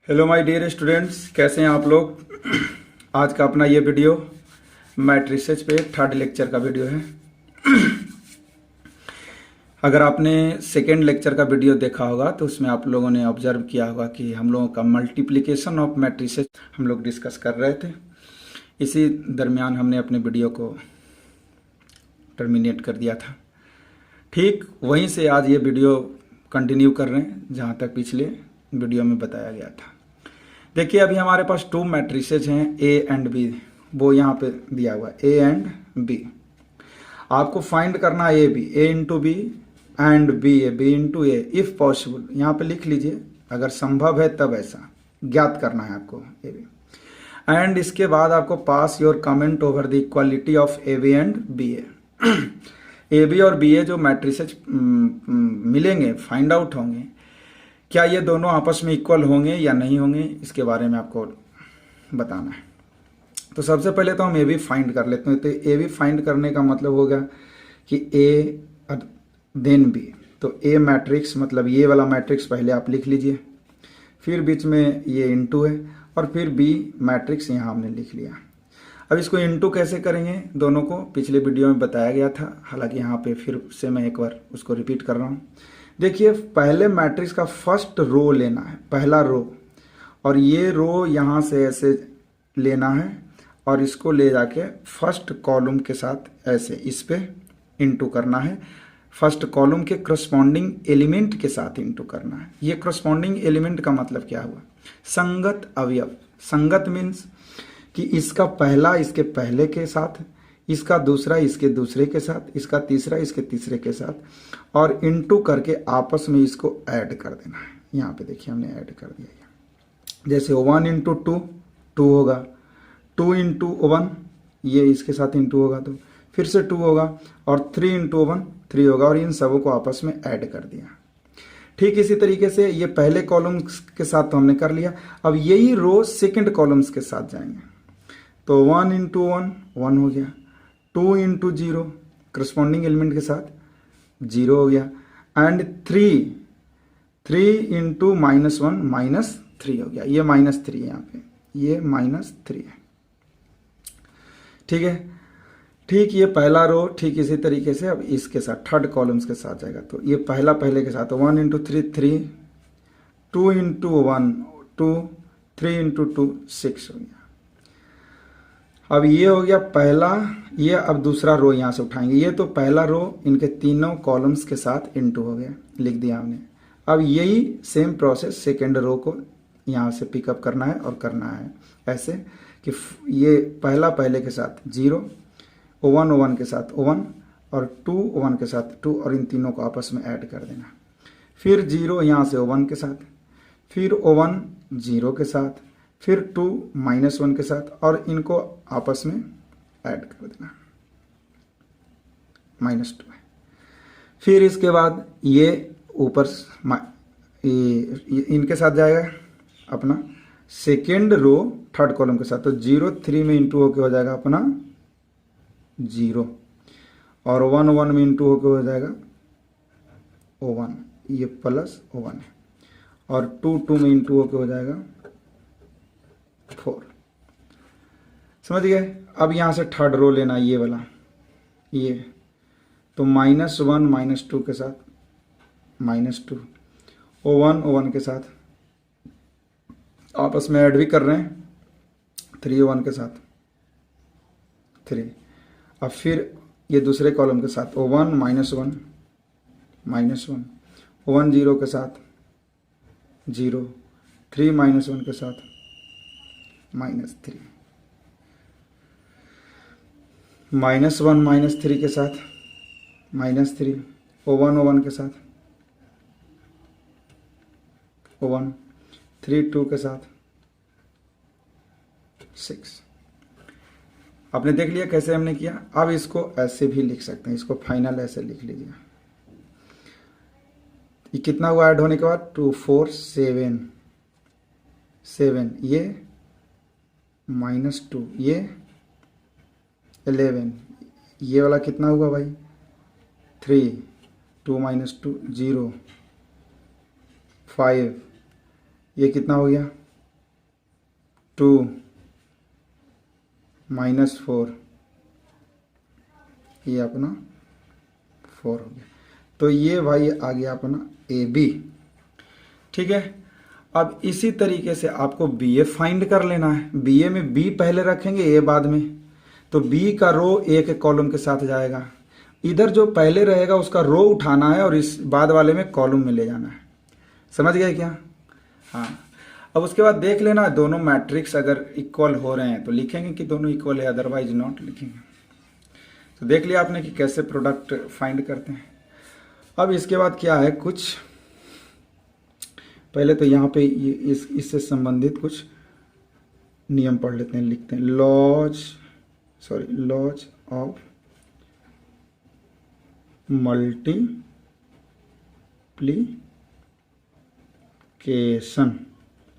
Hello my dear students, कैसे हैं आप लोग। आज का अपना ये वीडियो मैट्रिसेस पे थर्ड लेक्चर का वीडियो है। अगर आपने सेकेंड लेक्चर का वीडियो देखा होगा तो उसमें आप लोगों ने ऑब्जर्व किया होगा कि हम लोगों का मल्टीप्लिकेशन ऑफ मैट्रिसेस हम लोग डिस्कस कर रहे थे। इसी दरमियान हमने अपने वीडियो को टर्मिनेट कर दिया था। ठीक वहीं से आज ये वीडियो कंटिन्यू कर रहे हैं जहाँ तक पिछले वीडियो में बताया गया था। देखिए, अभी हमारे पास टू मैट्रिसेज हैं ए एंड बी, वो यहाँ पे दिया हुआ है ए एंड बी। आपको फाइंड करना है A B, A into B and B A, B into A if possible. यहाँ पे लिख लीजिए, अगर संभव है तब ऐसा ज्ञात करना है आपको ए बी। एंड इसके बाद आपको pass your comment over the equality of A B and B A. A B और बी ए जो मैट्रिसेज मिलेंगे, फाइंड आउट होंगे, क्या ये दोनों आपस में इक्वल होंगे या नहीं होंगे, इसके बारे में आपको बताना है। तो सबसे पहले तो हम ए बी फाइंड कर लेते हैं। तो ए बी फाइंड करने का मतलब हो गया कि ए देन बी। तो ए मैट्रिक्स मतलब ये वाला मैट्रिक्स पहले आप लिख लीजिए, फिर बीच में ये इंटू है और फिर बी मैट्रिक्स यहाँ हमने लिख लिया। अब इसको इंटू कैसे करेंगे दोनों को पिछले वीडियो में बताया गया था, हालांकि यहाँ पे फिर से मैं एक बार उसको रिपीट कर रहा हूँ। देखिए, पहले मैट्रिक्स का फर्स्ट रो लेना है, पहला रो, और ये रो यहाँ से ऐसे लेना है और इसको ले जाके फर्स्ट कॉलम के साथ ऐसे इस पे इंटू करना है। फर्स्ट कॉलम के करस्पॉन्डिंग एलिमेंट के साथ इंटू करना है। ये करस्पॉन्डिंग एलिमेंट का मतलब क्या हुआ? संगत अवयव। संगत मीन्स कि इसका पहला इसके पहले के साथ, इसका दूसरा इसके दूसरे के साथ, इसका तीसरा इसके तीसरे के साथ, और इंटू करके आपस में इसको ऐड कर देना है। यहाँ पे देखिए हमने ऐड कर दिया। जैसे 1 इंटू 2 2 होगा, 2 इंटू 1 ये इसके साथ इंटू होगा तो फिर से 2 होगा, और 3 इंटू 1 3 होगा, और इन सबों को आपस में ऐड कर दिया। ठीक इसी तरीके से ये पहले कॉलम्स के साथ तो हमने कर लिया। अब यही रो सेकेंड कॉलम्स के साथ जाएंगे। तो 1 इंटू 1 1 हो गया, 2 इंटू 0 करस्पॉन्डिंग एलिमेंट के साथ 0 हो गया, एंड 3 इंटू -1 -3 हो गया। ये -3 है यहाँ पे, ये -3 है। ठीक है, ठीक ये पहला रो ठीक इसी तरीके से अब इसके साथ थर्ड कॉलम्स के साथ जाएगा। तो ये पहला पहले के साथ 1 इंटू 3 3, 2 इंटू 1 2, 3 इंटू 2 6 हो गया। अब ये हो गया पहला, ये अब दूसरा रो यहाँ से उठाएंगे। ये तो पहला रो इनके तीनों कॉलम्स के साथ इंटू हो गया, लिख दिया हमने। अब यही सेम प्रोसेस सेकेंड रो को यहाँ से पिकअप करना है और करना है ऐसे कि ये पहला पहले के साथ 0, 1 के साथ 1 और 2 के साथ 2, और इन तीनों को आपस में ऐड कर देना। फिर 0 यहाँ से 1 के साथ, फिर 1 0 के साथ, फिर 2 -1 के साथ, और इनको आपस में ऐड कर देना -2 है। फिर इसके बाद ये ऊपर इनके साथ जाएगा अपना सेकेंड रो थर्ड कॉलम के साथ। तो 0 3 में इंटू होके हो जाएगा अपना 0, और 1 में इंटू होके हो जाएगा 1, ये +1 है, और 2 में इंटू होके हो जाएगा 4। समझ गए? अब यहां से थर्ड रो लेना, ये वाला, ये तो -1 -2 के साथ -2, 1 के साथ आपस में ऐड भी कर रहे हैं, 3 1 के साथ 3। अब फिर ये दूसरे कॉलम के साथ 1 -1 -1, 1 0 के साथ 0, 3 -1 के साथ -3, -1 -3 के साथ -3, 1 के साथ 1, 3 2 के साथ 6। आपने देख लिया कैसे हमने किया। अब इसको ऐसे भी लिख सकते हैं, इसको फाइनल ऐसे लिख लीजिए। ये कितना हुआ ऐड होने के बाद? 2 4 7 7, ये -2, ये 11, ये वाला कितना हुआ भाई? 3 2 -2 0 5, ये कितना हो गया 2 -4, ये अपना 4 हो गया। तो ये भाई आ गया अपना ए बी। ठीक है, अब इसी तरीके से आपको बी ए फाइंड कर लेना है। बी ए में बी पहले रखेंगे, ए बाद में, तो बी का रो ए के कॉलम के साथ जाएगा। इधर जो पहले रहेगा उसका रो उठाना है और इस बाद वाले में कॉलम में ले जाना है। समझ गए क्या? हाँ, अब उसके बाद देख लेना दोनों मैट्रिक्स अगर इक्वल हो रहे हैं तो लिखेंगे कि दोनों इक्वल है, अदरवाइज नॉट लिखेंगे। तो देख लिया आपने कि कैसे प्रोडक्ट फाइंड करते हैं। अब इसके बाद क्या है, कुछ पहले तो यहाँ पे ये इससे संबंधित कुछ नियम पढ़ लेते हैं, लिखते हैं। Laws of multiplication.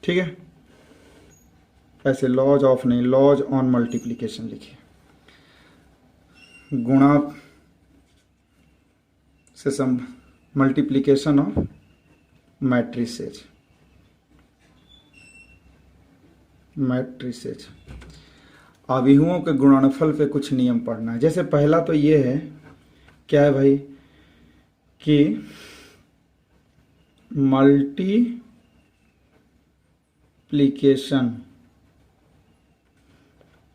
ठीक है, ऐसे लॉज ऑफ नहीं, लॉज ऑन मल्टीप्लिकेशन लिखिए। गुणा से मल्टीप्लिकेशन ऑफ मैट्रिसेज। अभिहुओं के गुणनफल पे कुछ नियम पढ़ना है। जैसे पहला तो ये है, क्या है भाई, कि multiplication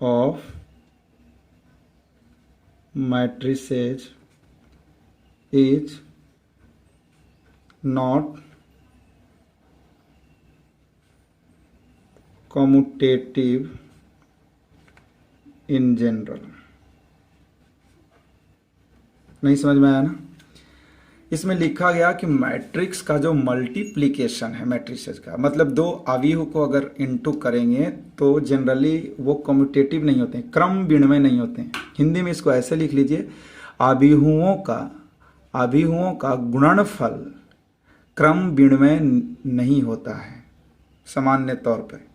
of matrices is not commutative in general. नहीं समझ में आया ना? इसमें लिखा गया कि मैट्रिक्स का जो मल्टीप्लिकेशन है मैट्रिसेस का, मतलब दो अवयव को अगर इनटू करेंगे तो जनरली वो कम्यूटेटिव नहीं होते हैं, क्रम विनिमय नहीं होते हैं। हिंदी में इसको ऐसे लिख लीजिए, अवयवों का गुणनफल क्रम विनिमय नहीं होता है। सामान्य तौर पर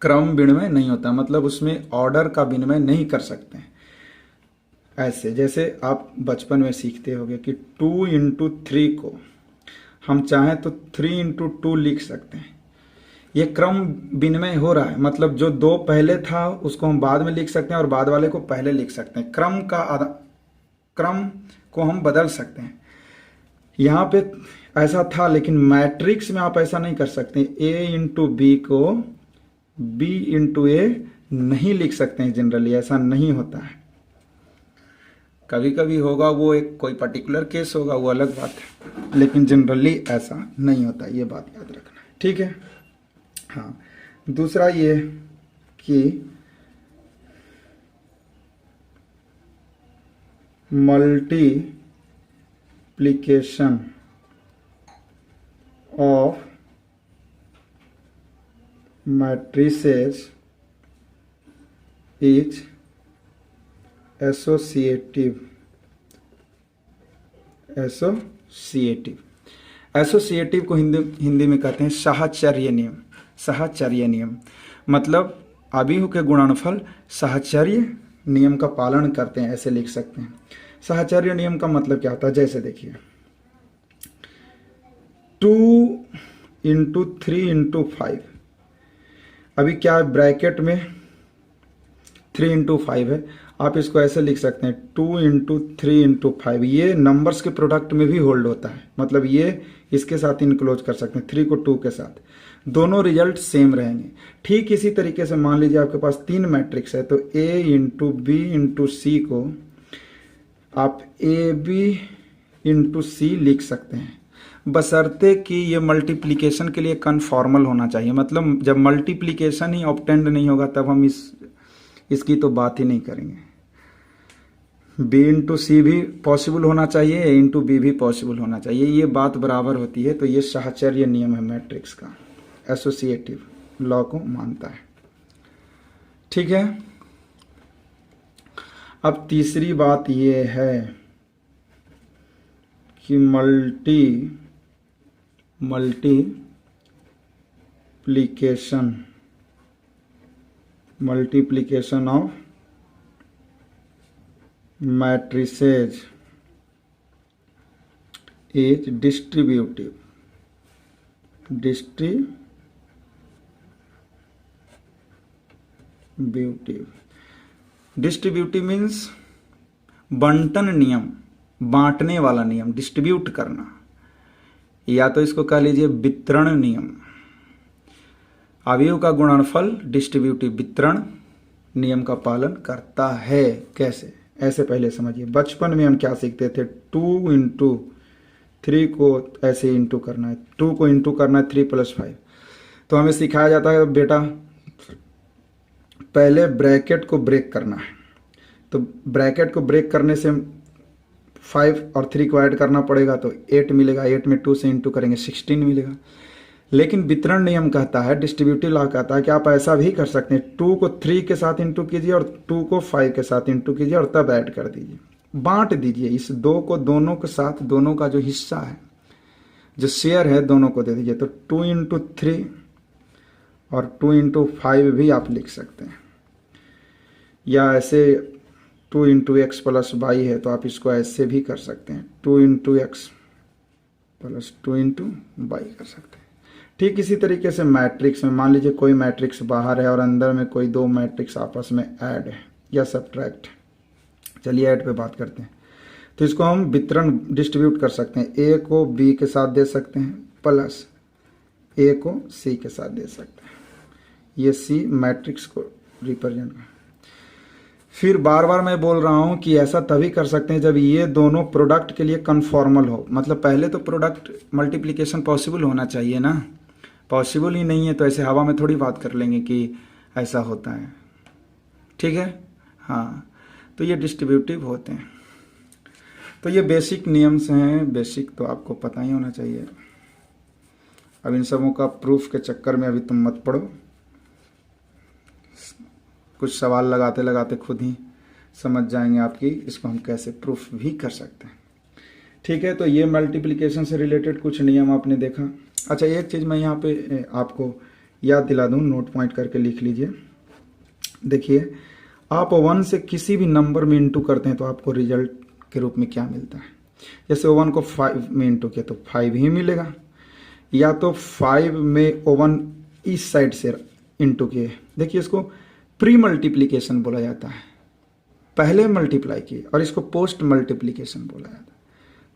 क्रम विनिमय नहीं होता, मतलब उसमें ऑर्डर का विनिमय नहीं कर सकते हैं। ऐसे जैसे आप बचपन में सीखते होंगे कि 2 × 3 को हम चाहें तो 3 × 2 लिख सकते हैं। ये क्रम विनिमय हो रहा है, मतलब जो 2 पहले था उसको हम बाद में लिख सकते हैं और बाद वाले को पहले लिख सकते हैं। क्रम को हम बदल सकते हैं। यहाँ पे ऐसा था, लेकिन मैट्रिक्स में आप ऐसा नहीं कर सकते। A × B को B × A नहीं लिख सकते हैं, जनरली ऐसा नहीं होता है। कभी कभी होगा, वो एक कोई पर्टिकुलर केस होगा, वो अलग बात है, लेकिन जनरली ऐसा नहीं होता, ये बात याद रखना है। ठीक है, हाँ। दूसरा ये कि multiplication of matrices is associative को हिंदी में कहते हैं साहचर्य नियम। मतलब अवयव के गुणनफल साहचर्य नियम का पालन करते हैं, ऐसे लिख सकते हैं। साहचर्य नियम का मतलब क्या होता है, जैसे देखिए 2 × 3 × 5, अभी क्या ब्रैकेट में 3 × 5 है, आप इसको ऐसे लिख सकते हैं 2 × 3 × 5। ये नंबर्स के प्रोडक्ट में भी होल्ड होता है, मतलब ये इसके साथ इनक्लोज कर सकते हैं, 3 को 2 के साथ, दोनों रिजल्ट सेम रहेंगे। ठीक इसी तरीके से मान लीजिए आपके पास 3 मैट्रिक्स है, तो A × B × C को आप AB × C लिख सकते हैं, बशर्ते कि ये मल्टीप्लिकेशन के लिए कन्फॉर्मल होना चाहिए। मतलब जब मल्टीप्लिकेशन ही ऑब्टेंड नहीं होगा तब हम इसकी तो बात ही नहीं करेंगे। B × C भी पॉसिबल होना चाहिए, A × B भी पॉसिबल होना चाहिए, ये बात बराबर होती है। तो ये साहचर्य नियम है मैट्रिक्स का, एसोसिएटिव लॉ को मानता है। ठीक है, अब तीसरी बात ये है कि multiplication of matrices is distributive distributive means बंटन नियम, बांटने वाला नियम, डिस्ट्रीब्यूट करना, या तो इसको कह लीजिए वितरण नियम। अवयव का गुणनफल डिस्ट्रीब्यूटिव वितरण नियम का पालन करता है। कैसे, ऐसे पहले समझिए। बचपन में हम क्या सीखते थे, 2 इंटू 3 को ऐसे इंटू करना है, 2 को इंटू करना है 3 + 5। तो हमें सिखाया जाता है बेटा पहले ब्रैकेट को ब्रेक करना है, तो ब्रैकेट को ब्रेक करने से 5 और 3 को ऐड करना पड़ेगा तो 8 मिलेगा, 8 में 2 से इंटू करेंगे 16 मिलेगा। लेकिन वितरण नियम कहता है, डिस्ट्रीब्यूटिव लॉ कहता है कि आप ऐसा भी कर सकते हैं, 2 को 3 के साथ इंटू कीजिए और 2 को 5 के साथ इंटू कीजिए और तब ऐड कर दीजिए, बांट दीजिए। इस 2 को दोनों के साथ, दोनों का जो हिस्सा है, जो शेयर है, दोनों को दे दीजिए। तो 2 इंटू 3 और 2 इंटू 5 भी आप लिख सकते हैं, या ऐसे 2 इंटू एक्स प्लस वाई है तो आप इसको ऐसे भी कर सकते हैं, 2 into X plus 2 into Y कर सकते हैं। ठीक इसी तरीके से मैट्रिक्स में मान लीजिए कोई मैट्रिक्स बाहर है और अंदर में कोई 2 मैट्रिक्स आपस में ऐड है या सब्ट्रैक्ट। चलिए ऐड पे बात करते हैं। तो इसको हम वितरण डिस्ट्रीब्यूट कर सकते हैं, ए को बी के साथ दे सकते हैं प्लस ए को सी के साथ दे सकते हैं। ये सी मैट्रिक्स को रिप्रेजेंट कर। फिर बार बार मैं बोल रहा हूं कि ऐसा तभी कर सकते हैं जब ये दोनों प्रोडक्ट के लिए कन्फॉर्मल हो। मतलब पहले तो प्रोडक्ट मल्टीप्लिकेशन पॉसिबल होना चाहिए ना, पॉसिबल ही नहीं है तो ऐसे हवा में थोड़ी बात कर लेंगे कि ऐसा होता है। ठीक है, हाँ, तो ये डिस्ट्रीब्यूटिव होते हैं। तो ये बेसिक नियम्स हैं, बेसिक तो आपको पता ही होना चाहिए। अब इन सबों का प्रूफ के चक्कर में अभी तुम मत पड़ो, कुछ सवाल लगाते लगाते खुद ही समझ जाएंगे आपकी इसको हम कैसे प्रूफ भी कर सकते हैं। ठीक है, तो ये मल्टीप्लिकेशन से रिलेटेड कुछ नियम आपने देखा। अच्छा, एक चीज़ मैं यहाँ पे आपको याद दिला दूँ, नोट पॉइंट करके लिख लीजिए। देखिए, आप 1 से किसी भी नंबर में इंटू करते हैं तो आपको रिजल्ट के रूप में क्या मिलता है। जैसे 1 को 5 में इंटू किया तो 5 ही मिलेगा, या तो 5 में 1 इस साइड से इंटू किए, देखिए इसको प्री मल्टीप्लिकेशन बोला जाता है, पहले मल्टीप्लाई किए, और इसको पोस्ट मल्टीप्लिकेशन बोला जाता है,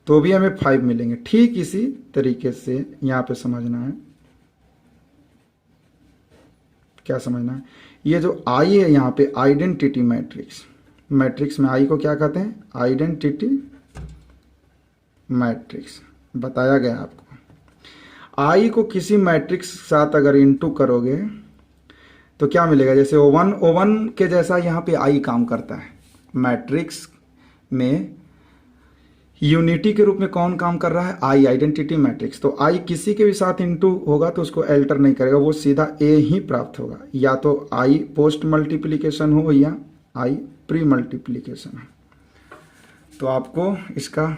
तो भी हमें 5 मिलेंगे। ठीक इसी तरीके से यहाँ पे समझना है, क्या समझना है, ये जो आई है यहाँ पे आइडेंटिटी मैट्रिक्स, मैट्रिक्स में आई को क्या कहते हैं, आइडेंटिटी मैट्रिक्स बताया गया आपको। आई को किसी मैट्रिक्स के साथ अगर इंटू करोगे तो क्या मिलेगा, जैसे O1 के जैसा यहाँ पे आई काम करता है। मैट्रिक्स में यूनिटी के रूप में कौन काम कर रहा है, आई, आइडेंटिटी मैट्रिक्स। तो आई किसी के भी साथ इंटू होगा तो उसको एल्टर नहीं करेगा, वो सीधा ए ही प्राप्त होगा, या तो आई पोस्ट मल्टीप्लिकेशन हो या आई प्री मल्टीप्लिकेशन हो। तो आपको इसका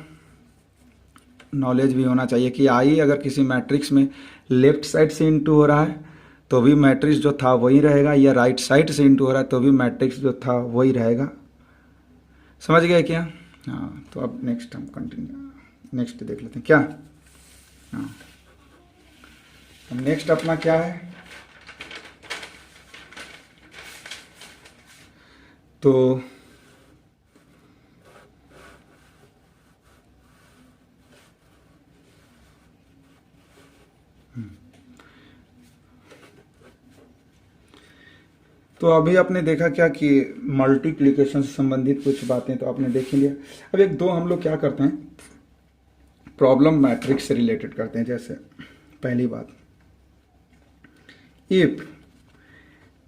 नॉलेज भी होना चाहिए कि आई अगर किसी मैट्रिक्स में लेफ्ट साइड से इंटू हो रहा है तो भी मैट्रिक्स जो था वही रहेगा, या राइट साइड से इंटू हो रहा है तो भी मैट्रिक्स जो था वही रहेगा। समझ गए क्या? हाँ, तो अब नेक्स्ट हम नेक्स्ट देख लेते हैं क्या। हाँ, नेक्स्ट अपना क्या है, तो अभी आपने देखा क्या कि मल्टीप्लिकेशन से संबंधित कुछ बातें तो आपने देख ही लिया। अब एक दो हम लोग क्या करते हैं, प्रॉब्लम मैट्रिक्स से रिलेटेड करते हैं। जैसे पहली बात, if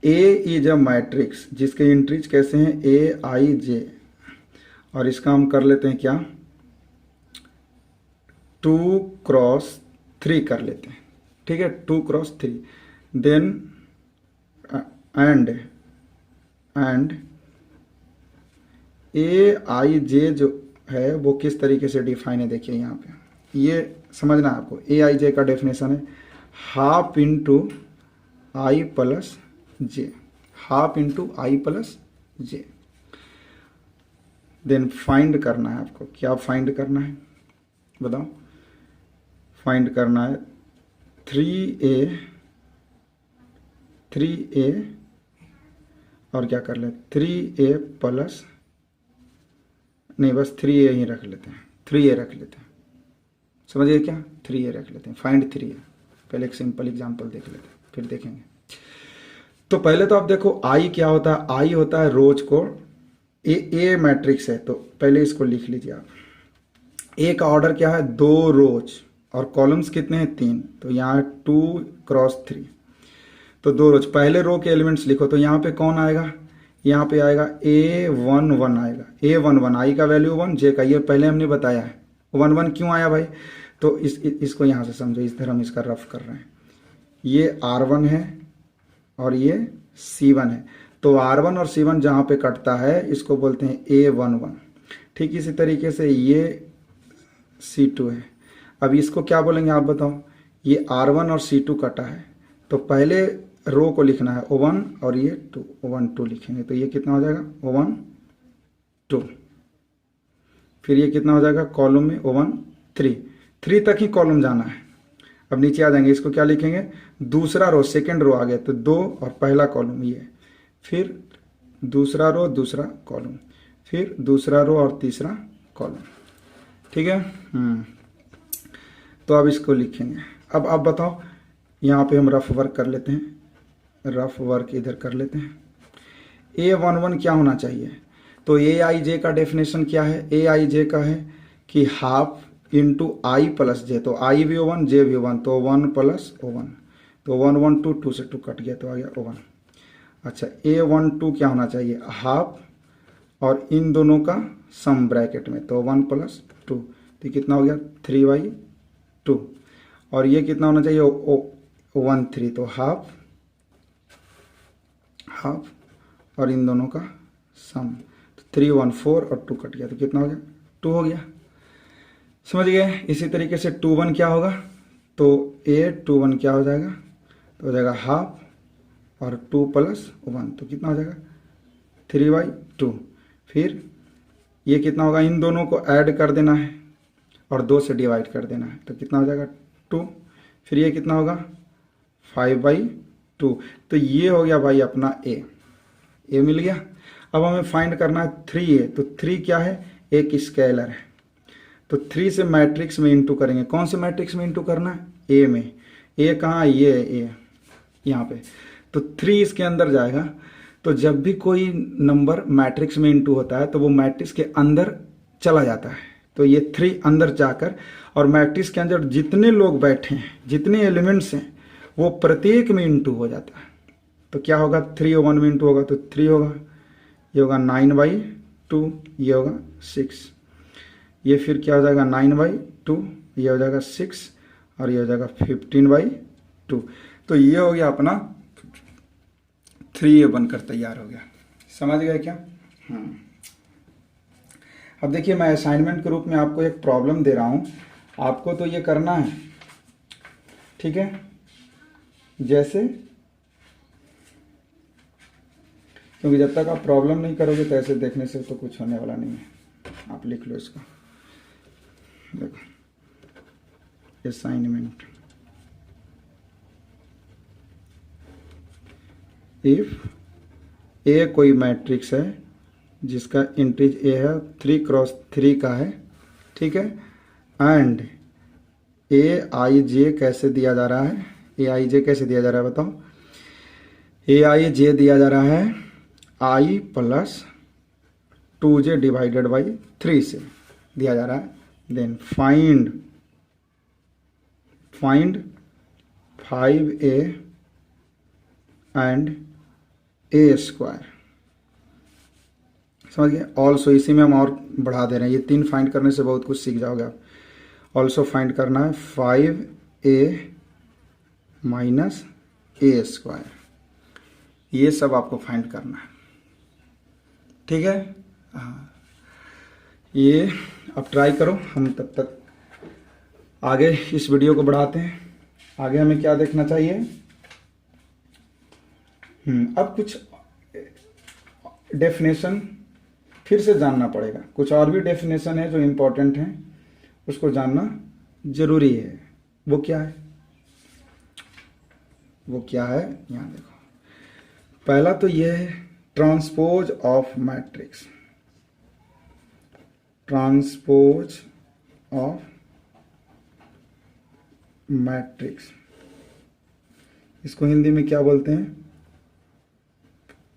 A is a matrix जिसके एंट्रीज कैसे हैं ए आई जे, और इसका हम कर लेते हैं क्या 2x3 कर लेते हैं। ठीक है, 2x3, देन एंड ए आई जे जो है वो किस तरीके से डिफाइन है, देखिए यहाँ पे ये समझना है आपको। ए आई जे का डेफिनेशन है हाफ इंटू आई प्लस जे, हाफ इंटू आई प्लस जे। देन फाइंड करना है आपको, क्या फाइंड करना है बताओ, फाइंड करना है 3a और क्या कर लेते 3a प्लस, नहीं बस 3a ही रख लेते हैं, 3a रख लेते हैं, समझिए क्या 3a रख लेते हैं, फाइंड 3a। पहले एक सिंपल एग्जांपल देख लेते हैं फिर देखेंगे। तो पहले तो आप देखो आई क्या होता है, आई होता है रोज को, ए मैट्रिक्स है तो पहले इसको लिख लीजिए आप। ए का ऑर्डर क्या है 2 रोज और कॉलम्स कितने हैं 3, तो यहाँ 2 क्रॉस 3, तो 2 रोज। पहले रो के एलिमेंट्स लिखो तो यहाँ पे कौन आएगा, यहाँ पे आएगा A11 आएगा, A11 आई का वैल्यू 1, जे का, ये पहले हमने बताया है 1 1 क्यों आया भाई, तो इसको यहाँ से समझो, इस तरह हम इसका रफ कर रहे हैं। ये R1 है और ये C1 है, तो R1 और C1 जहाँ पे कटता है इसको बोलते हैं A11। ठीक इसी तरीके से ये C2 है, अब इसको क्या बोलेंगे आप बताओ, ये R1 और C2 कटा है तो पहले रो को लिखना है O1 और ये 2, O1 2 लिखेंगे तो ये कितना हो जाएगा O1 2, फिर ये कितना हो जाएगा कॉलम में O1 3 तक ही कॉलम जाना है। अब नीचे आ जाएंगे, इसको क्या लिखेंगे, दूसरा रो, सेकंड रो आ गया तो 2 और पहला कॉलम ये, फिर दूसरा रो दूसरा कॉलम, फिर दूसरा रो और तीसरा कॉलम। ठीक है तो अब इसको लिखेंगे। अब आप बताओ, यहाँ पे हम रफ वर्क कर लेते हैं, रफ वर्क इधर कर लेते हैं। A11 क्या होना चाहिए, तो Aij का डेफिनेशन क्या है, Aij का है कि हाफ इंटू आई प्लस जे, तो आई भी O1 जे भी O1, तो 1 प्लस O1, तो 1 1 2 2 से 2 कट गया तो आ गया O1। अच्छा A12 क्या होना चाहिए, हाफ और इन दोनों का सम ब्रैकेट में, तो 1 प्लस 2, तो कितना हो गया 3/2, और ये कितना होना चाहिए 1 3, तो हाफ और इन दोनों का सम, तो 3 1 4 और 2 कट गया तो कितना हो गया 2 हो गया, समझ गए। इसी तरीके से 2 1 क्या होगा, तो A21 क्या हो जाएगा, तो हो जाएगा हाफ और 2 प्लस 1, तो कितना हो जाएगा 3/2, फिर ये कितना होगा, इन दोनों को ऐड कर देना है और 2 से डिवाइड कर देना है तो कितना हो जाएगा 2, फिर ये कितना होगा 5/2, तो ये हो गया भाई अपना ए मिल गया। अब हमें फाइंड करना है 3a, तो 3 क्या है, एक स्केलर है, तो 3 से मैट्रिक्स में इंटू करेंगे, कौन से मैट्रिक्स में इंटू करना है, ए में, ए कहाँ, ये ए यहाँ पे, तो 3 इसके अंदर जाएगा। तो जब भी कोई नंबर मैट्रिक्स में इंटू होता है तो वो मैट्रिक्स के अंदर चला जाता है, तो ये 3 अंदर जाकर, और मैट्रिक्स के अंदर जितने लोग बैठे हैं, जितने एलिमेंट्स हैं, वो प्रत्येक में इंटू हो जाता है। तो क्या होगा 3 और 1 में इंटू होगा तो 3 होगा, ये होगा 9/2, ये होगा 6, ये फिर क्या हो जाएगा 9/2, ये हो जाएगा 6 और ये हो जाएगा 15/2, तो ये हो गया अपना 3a बनकर तैयार हो गया। समझ गए क्या। अब देखिए मैं असाइनमेंट के रूप में आपको एक प्रॉब्लम दे रहा हूँ, आपको तो ये करना है, ठीक है, जैसे, क्योंकि जब तक आप प्रॉब्लम नहीं करोगे तो ऐसे देखने से तो कुछ होने वाला नहीं है। आप लिख लो इसको, देखो असाइनमेंट, इफ ए कोई मैट्रिक्स है जिसका इंटीज ए है, 3x3 का है, ठीक है, एंड Aij कैसे दिया जा रहा है, Aij कैसे दिया जा रहा है बताओ, Aij दिया जा रहा है i plus 2j divided by 3 से दिया जा रहा है। Then find 5a and a square, समझ गए। ऑल्सो इसी में हम और बढ़ा दे रहे हैं, ये 3 फाइंड करने से बहुत कुछ सीख जाओगे आप। ऑल्सो फाइंड करना है 5a माइनस a स्क्वायर, ये सब आपको फाइंड करना है, ठीक है। हाँ, ये अब ट्राई करो, हम तब तक आगे इस वीडियो को बढ़ाते हैं। आगे हमें क्या देखना चाहिए, अब कुछ डेफिनेशन फिर से जानना पड़ेगा, कुछ और भी डेफिनेशन है जो इम्पोर्टेंट है, उसको जानना जरूरी है। वो क्या है, यहाँ देखो, पहला तो ये है transpose of matrix, transpose of matrix, इसको हिंदी में क्या बोलते हैं?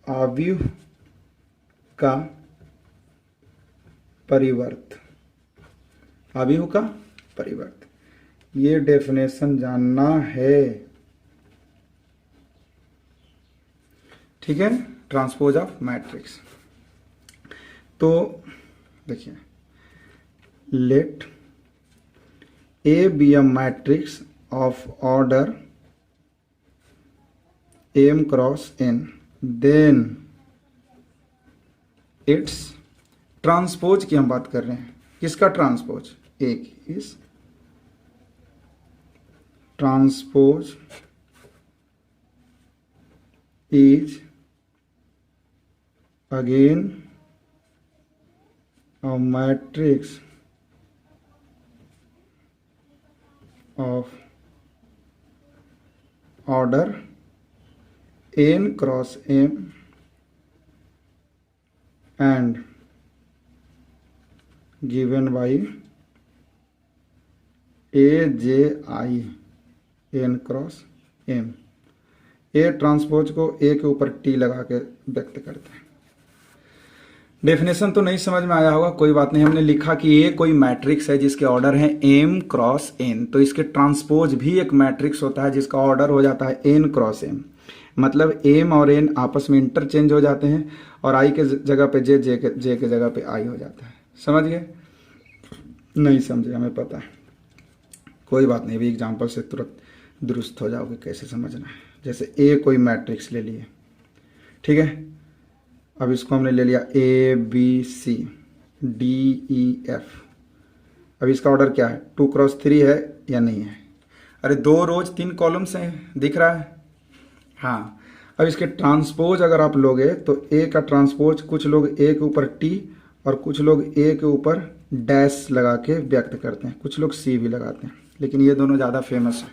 आव्यूह का परिवर्त, आव्यूह का परिवर्त, ये डेफिनेशन जानना है, ठीक है। ट्रांसपोज ऑफ मैट्रिक्स, तो देखिए, let A B a matrix of order m cross n, then its transpose की हम बात कर रहे हैं, किसका ट्रांसपोज? ए की, इस transpose is again a matrix of order n cross m and given by AJI n cross m। A transpose को ए के ऊपर टी लगा के व्यक्त करते हैं। डेफिनेशन तो नहीं समझ में आया होगा, कोई बात नहीं। हमने लिखा कि ये कोई मैट्रिक्स है जिसके ऑर्डर है m क्रॉस n, तो इसके ट्रांसपोज भी एक मैट्रिक्स होता है जिसका ऑर्डर हो जाता है n क्रॉस m। मतलब m और n आपस में इंटरचेंज हो जाते हैं और i के जगह पे j के जगह पे i हो जाता है। समझ गए? नहीं समझे, हमें पता है, कोई बात नहीं, अभी एग्जाम्पल से तुरंत दुरुस्त हो जाओगे कैसे समझना है। जैसे a कोई मैट्रिक्स ले लिए, ठीक है। अब इसको हमने ले लिया ABC DEF। अब इसका ऑर्डर क्या है? 2 क्रॉस 3 है या नहीं है? अरे 2 रोज 3 कॉलम्स हैं, दिख रहा है? हाँ। अब इसके ट्रांसपोज अगर आप लोगे तो A का ट्रांसपोज कुछ लोग A के ऊपर T और कुछ लोग A के ऊपर डैश लगा के व्यक्त करते हैं, कुछ लोग C भी लगाते हैं, लेकिन ये दोनों ज़्यादा फेमस है,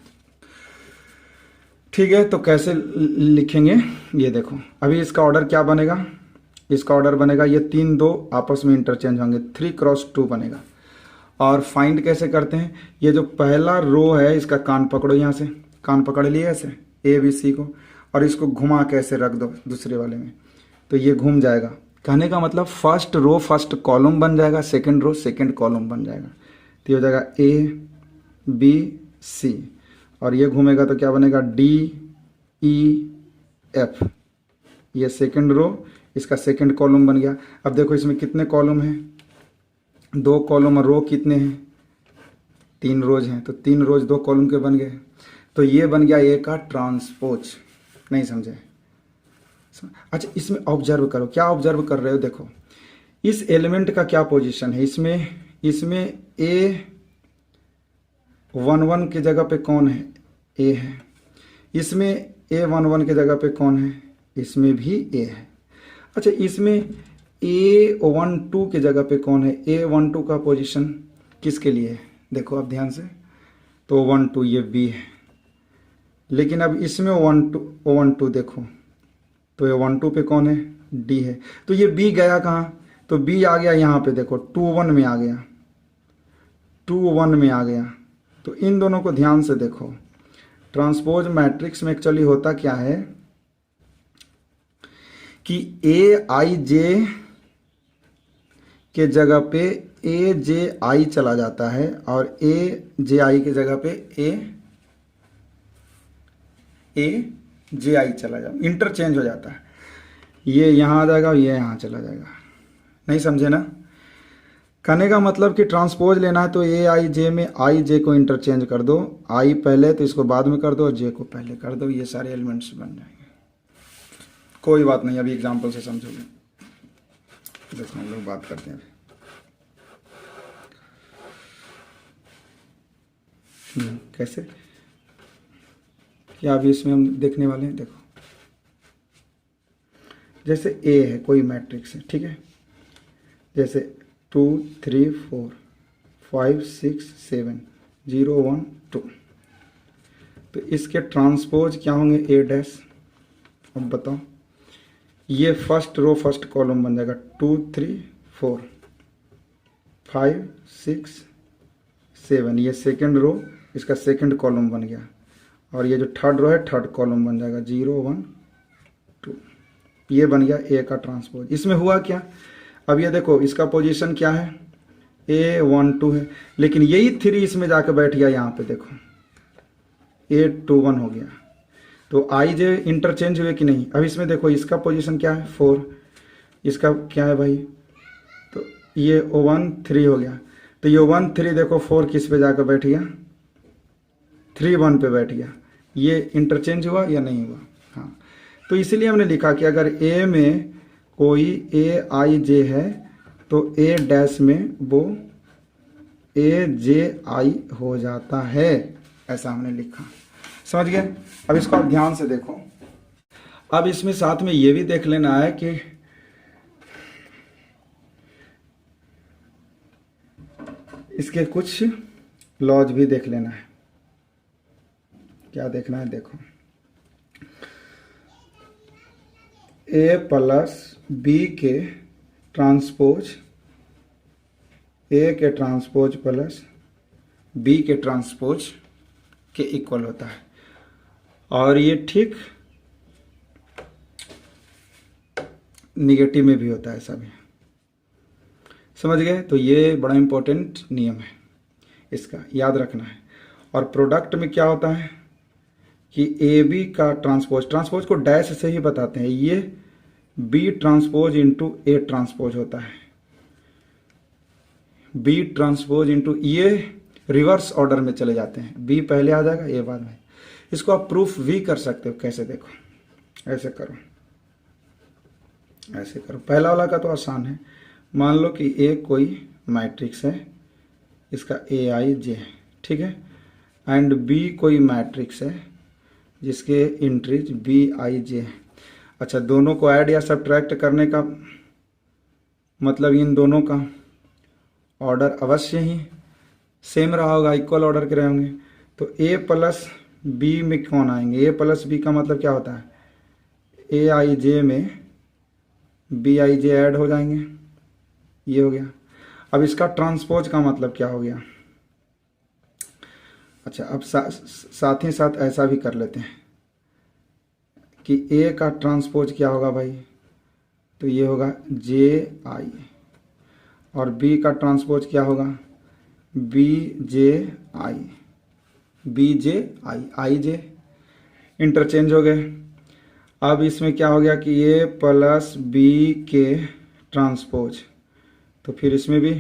ठीक है। तो कैसे लिखेंगे ये देखो। अभी इसका ऑर्डर क्या बनेगा? इसका ऑर्डर बनेगा, ये 3 2 आपस में इंटरचेंज होंगे, 3 क्रॉस 2 बनेगा। और फाइंड कैसे करते हैं? ये जो पहला रो है इसका कान पकड़ो, यहाँ से कान पकड़ लिए ऐसे ABC को, और इसको घुमा के ऐसे रख दो दूसरे वाले में, तो ये घूम जाएगा। कहने का मतलब फर्स्ट रो फर्स्ट कॉलम बन जाएगा, सेकंड रो सेकंड कॉलम बन जाएगा, तो ये हो जाएगा ABC, और ये घूमेगा तो क्या बनेगा? DEF, ये सेकंड रो, इसका सेकंड कॉलम बन गया। अब देखो इसमें कितने कॉलम हैं? 2 कॉलम, और रो कितने हैं? 3 रोज हैं, तो 3 रोज 2 कॉलम के बन गए, तो ये बन गया ए का ट्रांसपोज। नहीं समझे? अच्छा, इसमें ऑब्जर्व करो, क्या ऑब्जर्व कर रहे हो? देखो इस एलिमेंट का क्या पोजीशन है, इसमें A11 की जगह पे कौन है? A है। इसमें A11 की जगह पे कौन है? इसमें भी A है। अच्छा, इसमें A12 की जगह पे कौन है? A12 का पोजीशन किसके लिए है? देखो अब ध्यान से, तो 12 ये B है, लेकिन अब इसमें 12 देखो, तो ये 12 पे कौन है? D है। तो ये B गया कहाँ? तो B आ गया यहाँ पे, देखो 2 1 में आ गया, 2 1 में आ गया। तो इन दोनों को ध्यान से देखो। ट्रांसपोज मैट्रिक्स में एक्चुअली होता क्या है कि AIJ के जगह पे AJI चला जाता है और AJI के जगह पे AJI चला जाता, इंटरचेंज हो जाता है। ये यहाँ आ जाएगा, ये यहाँ चला जाएगा। नहीं समझे ना? कहने का मतलब कि ट्रांसपोज लेना है तो AIJ में IJ को इंटरचेंज कर दो, I पहले तो इसको बाद में कर दो और J को पहले कर दो, ये सारे एलिमेंट्स बन जाएंगे। कोई बात नहीं, अभी एग्जाम्पल से समझोगे। देखो हम लोग बात करते हैं कैसे, क्या अभी इसमें हम देखने वाले हैं। देखो जैसे A है, कोई मैट्रिक्स है, ठीक है। जैसे 2 3 4 5 6 7 0 1 2, तो इसके ट्रांसपोज क्या होंगे? A dash. अब बताओ ये फर्स्ट रो फर्स्ट कॉलम बन जाएगा 2 3 4 5 6 7, ये सेकेंड रो इसका सेकेंड कॉलम बन गया, और ये जो थर्ड रो है थर्ड कॉलम बन जाएगा 0 1 2, ये बन गया ए का ट्रांसपोज। इसमें हुआ क्या, अब ये देखो इसका पोजीशन क्या है A 1 2 है, लेकिन यही 3 इसमें जाकर बैठ गया, यहाँ पे देखो A 2 1 हो गया, तो आई जे इंटरचेंज हुए कि नहीं। अब इसमें देखो इसका पोजीशन क्या है 4, इसका क्या है भाई, तो ये 1 3 हो गया, तो ये 1 3 देखो 4 किस पे जाकर बैठ गया 3 1 पे बैठ गया, ये इंटरचेंज हुआ या नहीं हुआ। हाँ, तो इसीलिए हमने लिखा कि अगर A में कोई A I J है तो A डैश में वो A J I हो जाता है, ऐसा हमने लिखा। समझ गए। अब इसको आप ध्यान से देखो। अब इसमें साथ में ये भी देख लेना है कि इसके कुछ लॉज भी देख लेना है। क्या देखना है, देखो A प्लस B के ट्रांसपोज A के ट्रांसपोज प्लस B के ट्रांसपोज के इक्वल होता है, और ये ठीक निगेटिव में भी होता है, ऐसा भी। समझ गए। तो ये बड़ा इंपॉर्टेंट नियम है, इसका याद रखना है। और प्रोडक्ट में क्या होता है कि ए बी का ट्रांसपोज को डैश से ही बताते हैं, ये B transpose into A transpose होता है, बी ट्रांसपोज इंटू, ये रिवर्स ऑर्डर में चले जाते हैं, बी पहले आ जाएगा ए बाद में। इसको आप प्रूफ भी कर सकते हो, कैसे देखो, ऐसे करो, ऐसे करो। पहला वाला का तो आसान है, मान लो कि ए कोई मैट्रिक्स है, इसका ए आई जे है, ठीक है, एंड बी कोई मैट्रिक्स है जिसके इंट्रीज बी आई जे है। अच्छा, दोनों को ऐड या सब्ट्रैक्ट करने का मतलब इन दोनों का ऑर्डर अवश्य ही सेम रहा होगा, इक्वल ऑर्डर के रहे होंगे। तो ए प्लस बी में कौन आएंगे, ए प्लस बी का मतलब क्या होता है, ए आई जे में बी आई जे ऐड हो जाएंगे, ये हो गया। अब इसका ट्रांसपोज का मतलब क्या हो गया। अच्छा, अब साथ ही साथ ऐसा भी कर लेते हैं कि ए का ट्रांसपोज क्या होगा भाई, तो ये होगा जे आई, और बी का ट्रांसपोज क्या होगा, बी जे आई, बी जे आई, आई जे इंटरचेंज हो गए। अब इसमें क्या हो गया कि ए प्लस बी के ट्रांसपोज, तो फिर इसमें भी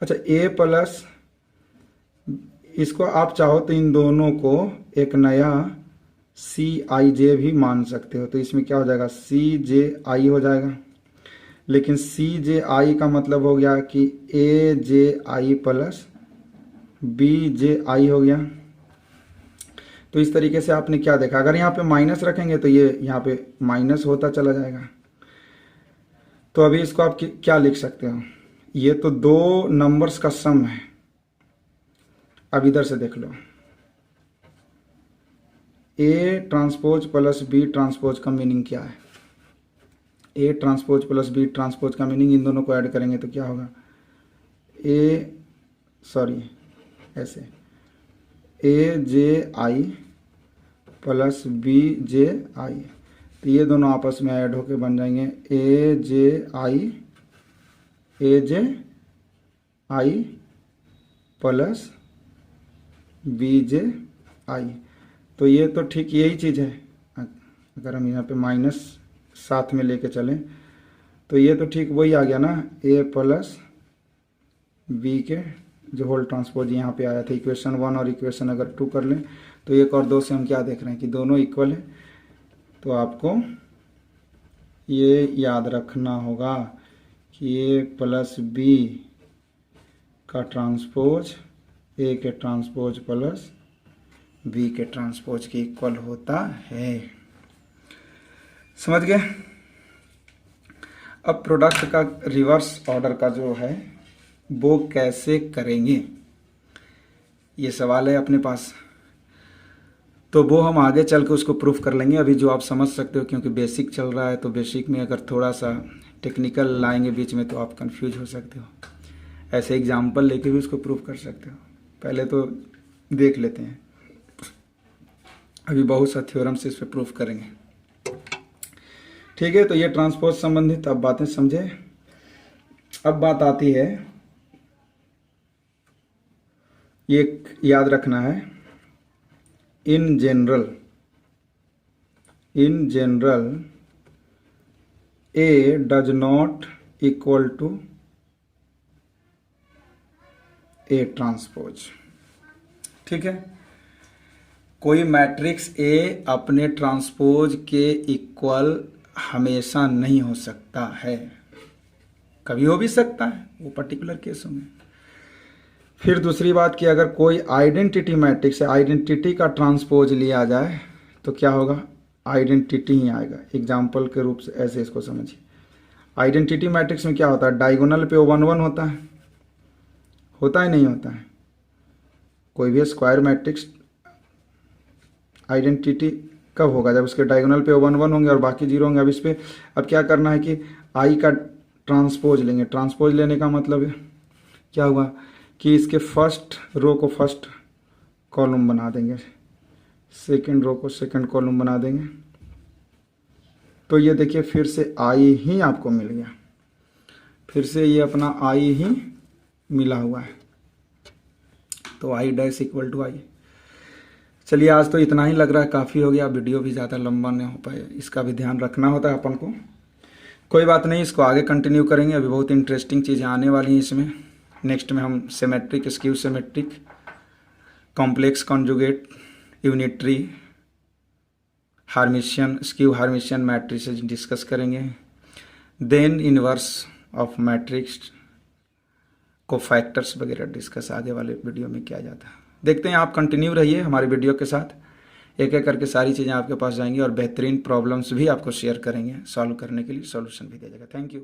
अच्छा ए प्लस, इसको आप चाहो तो इन दोनों को एक नया सी आई जे भी मान सकते हो, तो इसमें क्या हो जाएगा सी जे आई हो जाएगा। लेकिन सी जे आई का मतलब हो गया कि ए जे आई प्लस बी जे आई हो गया। तो इस तरीके से आपने क्या देखा, अगर यहाँ पे माइनस रखेंगे तो ये यहाँ पे माइनस होता चला जाएगा। तो अभी इसको आप क्या लिख सकते हो, ये तो दो नंबर्स का सम है। अब इधर से देख लो, A transpose plus B transpose का मीनिंग क्या है, A transpose plus B transpose का मीनिंग, इन दोनों को ऐड करेंगे तो क्या होगा, ऐसे ए जे आई प्लस बी जे आई, तो ये दोनों आपस में ऐड होके बन जाएंगे ए जे आई प्लस बी जे आई। तो ये तो ठीक यही चीज़ है, अगर हम यहाँ पे माइनस साथ में लेके चलें तो ये तो ठीक वही आ गया ना, ए प्लस बी के जो होल ट्रांसपोज यहाँ पे आया था, इक्वेशन 1 और इक्वेशन अगर 2 कर लें तो 1 और 2 से हम क्या देख रहे हैं कि दोनों इक्वल है। तो आपको ये याद रखना होगा कि ए प्लस बी का ट्रांसपोज ए के ट्रांसपोज प्लस बी के ट्रांसपोज के इक्वल होता है। समझ गए। अब प्रोडक्ट का रिवर्स ऑर्डर का जो है वो कैसे करेंगे, ये सवाल है अपने पास। तो वो हम आगे चल के उसको प्रूफ कर लेंगे। अभी जो आप समझ सकते हो, क्योंकि बेसिक चल रहा है, तो बेसिक में अगर थोड़ा सा टेक्निकल लाएंगे बीच में तो आप कंफ्यूज हो सकते हो। ऐसे एग्जाम्पल लेके भी उसको प्रूफ कर सकते हो। पहले तो देख लेते हैं, अभी बहुत सा थ्योरम से इस पर प्रूफ करेंगे। ठीक है, तो ये ट्रांसपोज संबंधित अब बातें समझे। अब बात आती है, ये याद रखना है, in general A does not equal to A transpose. ठीक है, कोई मैट्रिक्स ए अपने ट्रांसपोज के इक्वल हमेशा नहीं हो सकता है, कभी हो भी सकता है वो पर्टिकुलर केसों में। फिर दूसरी बात कि अगर कोई आइडेंटिटी मैट्रिक्स है, आइडेंटिटी का ट्रांसपोज लिया जाए तो क्या होगा, आइडेंटिटी ही आएगा। एग्जाम्पल के रूप से ऐसे इसको समझिए। आइडेंटिटी मैट्रिक्स में क्या होता है, डायगोनल पे 1 1 होता है नहीं होता है। कोई भी स्क्वायर मैट्रिक्स आइडेंटिटी कब होगा, जब उसके डायगोनल पे 1 1 होंगे और बाकी 0 होंगे। अब इस पे अब क्या करना है कि आई का ट्रांसपोज लेंगे। ट्रांसपोज लेने का मतलब है क्या हुआ कि इसके फर्स्ट रो को फर्स्ट कॉलम बना देंगे, सेकंड रो को सेकंड कॉलम बना देंगे। तो ये देखिए फिर से आई ही आपको मिल गया, फिर से ये अपना आई ही मिला हुआ है, तो आई डैश इक्वल टू आई। चलिए आज तो इतना ही लग रहा है, काफ़ी हो गया। वीडियो भी ज़्यादा लंबा नहीं हो पाए, इसका भी ध्यान रखना होता है अपन को। कोई बात नहीं, इसको आगे कंटिन्यू करेंगे। अभी बहुत इंटरेस्टिंग चीज़ें आने वाली हैं इसमें। नेक्स्ट में हम symmetric, skew symmetric, complex conjugate, unitary, Hermitian, skew Hermitian matrices discuss करेंगे। Then inverse of matrix, cofactors वगैरह डिस्कस आगे वाले वीडियो में किया जाता है। देखते हैं, आप कंटिन्यू रहिए हमारे वीडियो के साथ। एक एक करके सारी चीज़ें आपके पास जाएंगी और बेहतरीन प्रॉब्लम्स भी आपको शेयर करेंगे, सॉल्व करने के लिए सॉल्यूशन भी दिया जाएगा। Thank you.